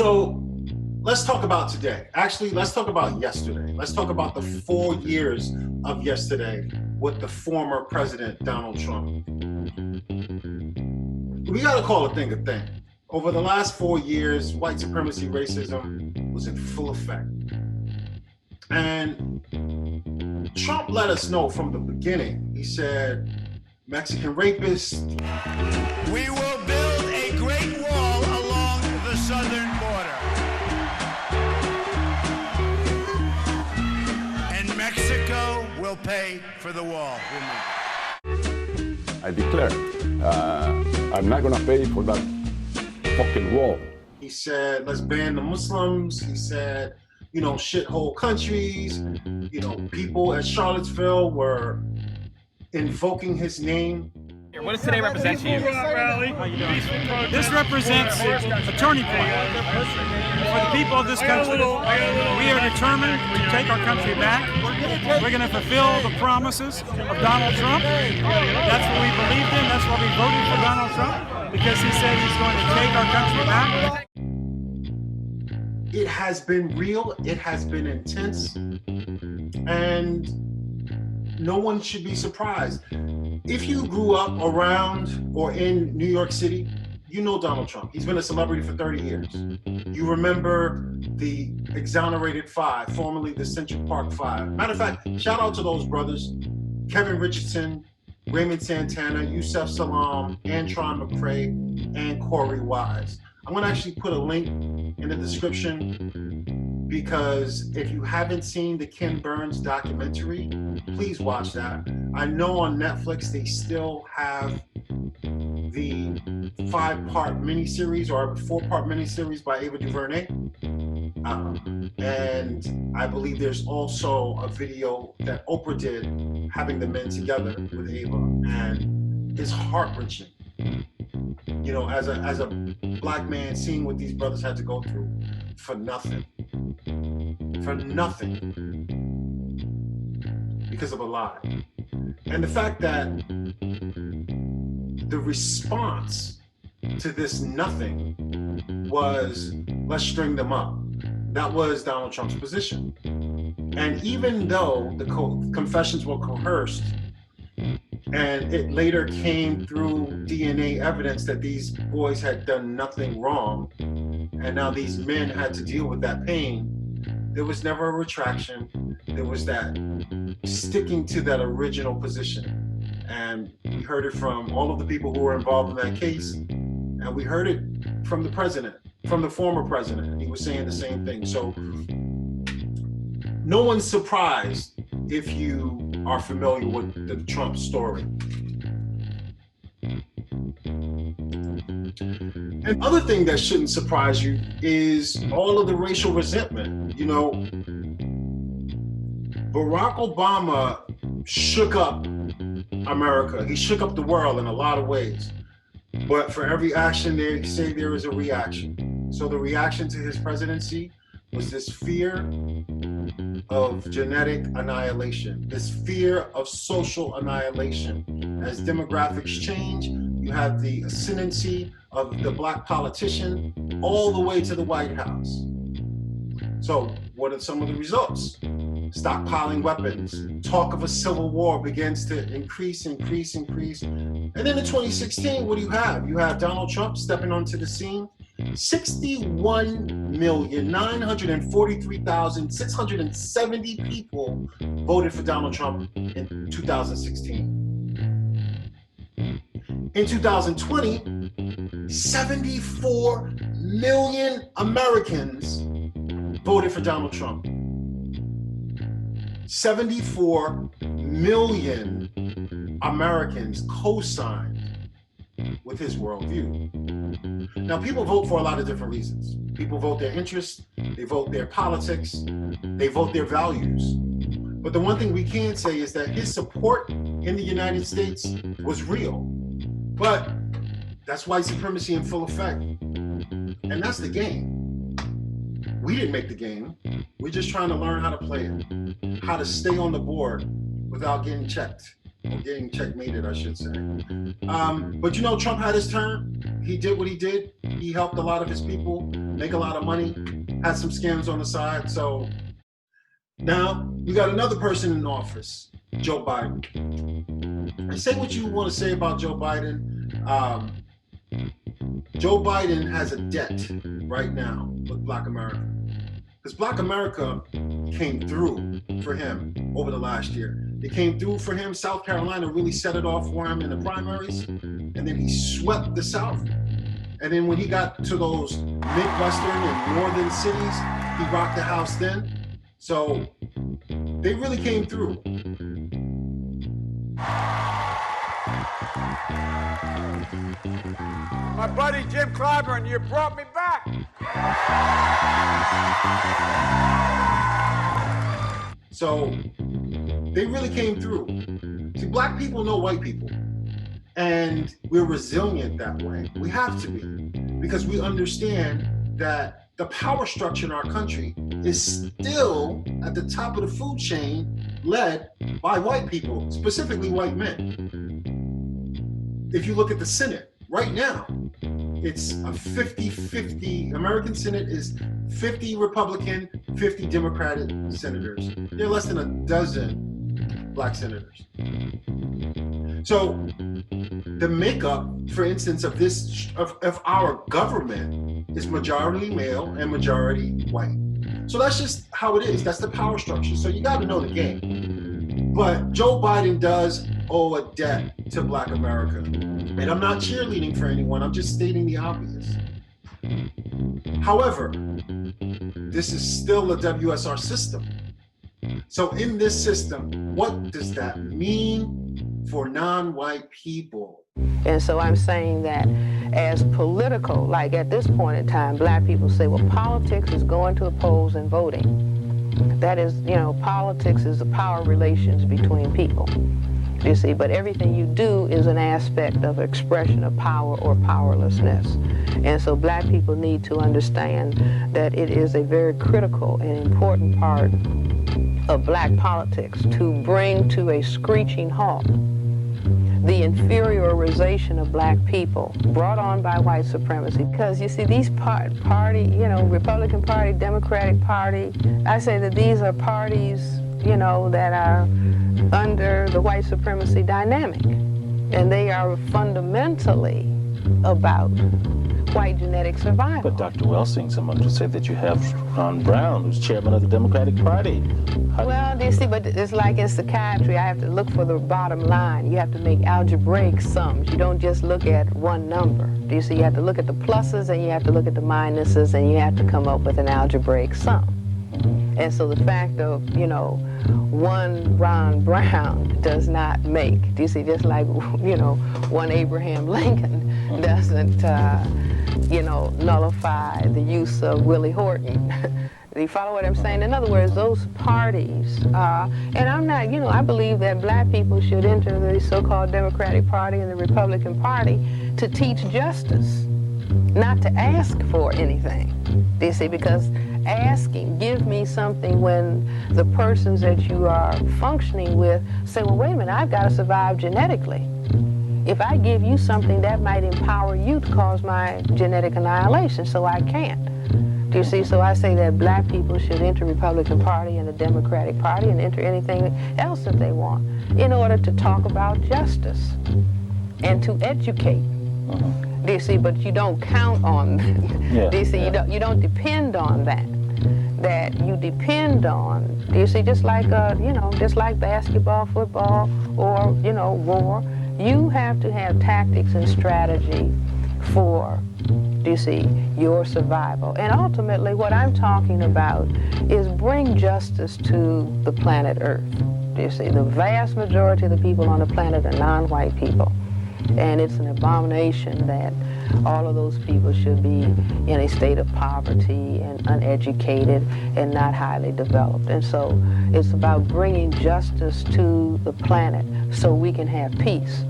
So let's talk about today. Actually, let's talk about yesterday. Let's talk about the 4 years of yesterday with the former president, Donald Trump. We got to call a thing a thing. Over the last 4 years, white supremacy racism was in full effect. And Trump let us know from the beginning. He said, Mexican rapists. We will build a great wall along the southern border. And Mexico will pay for the wall. I declare, I'm not going to pay for that fucking wall. He said, let's ban the Muslims. He said, shithole countries. People at Charlottesville were invoking his name. What does today represent to you? This represents a turning point for the people of this country. We are determined to take our country back. We're going to fulfill the promises of Donald Trump. That's what we believed in. That's why we voted for Donald Trump, because he said he's going to take our country back. It has been real. It has been intense. And no one should be surprised. If you grew up around or in New York City, you know Donald Trump. He's been a celebrity for 30 years. You remember the Exonerated Five, formerly the Central Park Five. Matter of fact, shout out to those brothers, Kevin Richardson, Raymond Santana, Yusef Salaam, Antron McCrae, and Corey Wise. I'm gonna actually put a link in the description, because if you haven't seen the Ken Burns documentary, please watch that. I know on Netflix they still have the 5-part miniseries or 4-part miniseries by Ava DuVernay. And I believe there's also a video that Oprah did having the men together with Ava, and it's heart-wrenching. As a black man, seeing what these brothers had to go through for nothing. For nothing. Because of a lie. And the fact that the response to this nothing was, let's string them up. That was Donald Trump's position. And even though the confessions were coerced, and it later came through DNA evidence that these boys had done nothing wrong, and now these men had to deal with that pain, there was never a retraction. There was that sticking to that original position. And we heard it from all of the people who were involved in that case, and we heard it from the president, from the former president. He was saying the same thing. So no one's surprised if you are familiar with the Trump story. And other thing that shouldn't surprise you is all of the racial resentment. Barack Obama shook up America. He shook up the world in a lot of ways. But for every action they say there is a reaction. So the reaction to his presidency was this fear of genetic annihilation, this fear of social annihilation. As demographics change, you have the ascendancy of the black politician all the way to the White House. So what are some of the results? Stockpiling weapons. Talk of a civil war begins to increase. And then in 2016, what do you have? You have Donald Trump stepping onto the scene. 61,943,670 people voted for Donald Trump in 2016. In 2020, 74 million Americans voted for Donald Trump. 74 million Americans co-signed with his worldview. Now, people vote for a lot of different reasons. People vote their interests, they vote their politics, they vote their values. But the one thing we can say is that his support in the United States was real. But that's white supremacy in full effect. And that's the game. We didn't make the game. We're just trying to learn how to play it, how to stay on the board without getting checked. or getting checkmated, I should say. But you know, Trump had his turn. He did what he did. He helped a lot of his people make a lot of money, had some scams on the side. So now you got another person in office, Joe Biden. And say what you want to say about Joe Biden. Joe Biden has a debt right now with Black America. Because Black America came through for him over the last year. They came through for him. South Carolina really set it off for him in the primaries. And then he swept the South. And then when he got to those Midwestern and northern cities, he rocked the house then. So they really came through. My buddy Jim Clyburn, you brought me back. So they really came through. See, Black people know white people. And we're resilient that way. We have to be. Because we understand that the power structure in our country is still at the top of the food chain led by white people, specifically white men. If you look at the Senate right now, it's a 50-50. American Senate is 50 Republican, 50 Democratic senators. There are less than a dozen Black senators. So the makeup, for instance, of this of our government is majority male and majority white. So that's just how it is. That's the power structure. So you got to know the game. But Joe Biden does owe a debt to Black America. And I'm not cheerleading for anyone. I'm just stating the obvious. However, this is still a WSR system. So in this system, what does that mean for non-white people? And so I'm saying that as political, like at this point in time, Black people say, well, politics is going to the polls and voting. That is, you know, politics is the power relations between people, you see, but everything you do is an aspect of expression of power or powerlessness. And so Black people need to understand that it is a very critical and important part of Black politics to bring to a screeching halt the inferiorization of Black people brought on by white supremacy. Because you see, these party, you know, Republican Party, Democratic Party, I say that these are parties, you know, that are under the white supremacy dynamic. And they are fundamentally about white genetic survival. But Dr. Welsing, someone would say that you have Ron Brown, who's chairman of the Democratic Party. Well, you see, but it's like in psychiatry, I have to look for the bottom line. You have to make algebraic sums. You don't just look at one number. Do you see? You have to look at the pluses and you have to look at the minuses and you have to come up with an algebraic sum. And so the fact of, you know, one Ron Brown does not make, do you see, just like, you know, one Abraham Lincoln doesn't, you know, nullify the use of Willie Horton. Do you follow what I'm saying? In other words, those parties, and I'm not, you know, I believe that Black people should enter the so-called Democratic Party and the Republican Party to teach justice, not to ask for anything. Do you see? Because asking, give me something, when the persons that you are functioning with say, well, wait a minute, I've got to survive genetically. If I give you something, that might empower you to cause my genetic annihilation, so I can't. Do you see? So I say that Black people should enter Republican Party and the Democratic Party and enter anything else that they want in order to talk about justice and to educate. Do you see? But you don't count on that. Do you see? You don't depend on that. That you depend on. Do you see? Just like you know, just like basketball, football, or you know, war. You have to have tactics and strategy for, do you see, your survival. And ultimately, what I'm talking about is bring justice to the planet Earth. Do you see? The vast majority of the people on the planet are non-white people. And it's an abomination that all of those people should be in a state of poverty and uneducated and not highly developed. And so it's about bringing justice to the planet so we can have peace.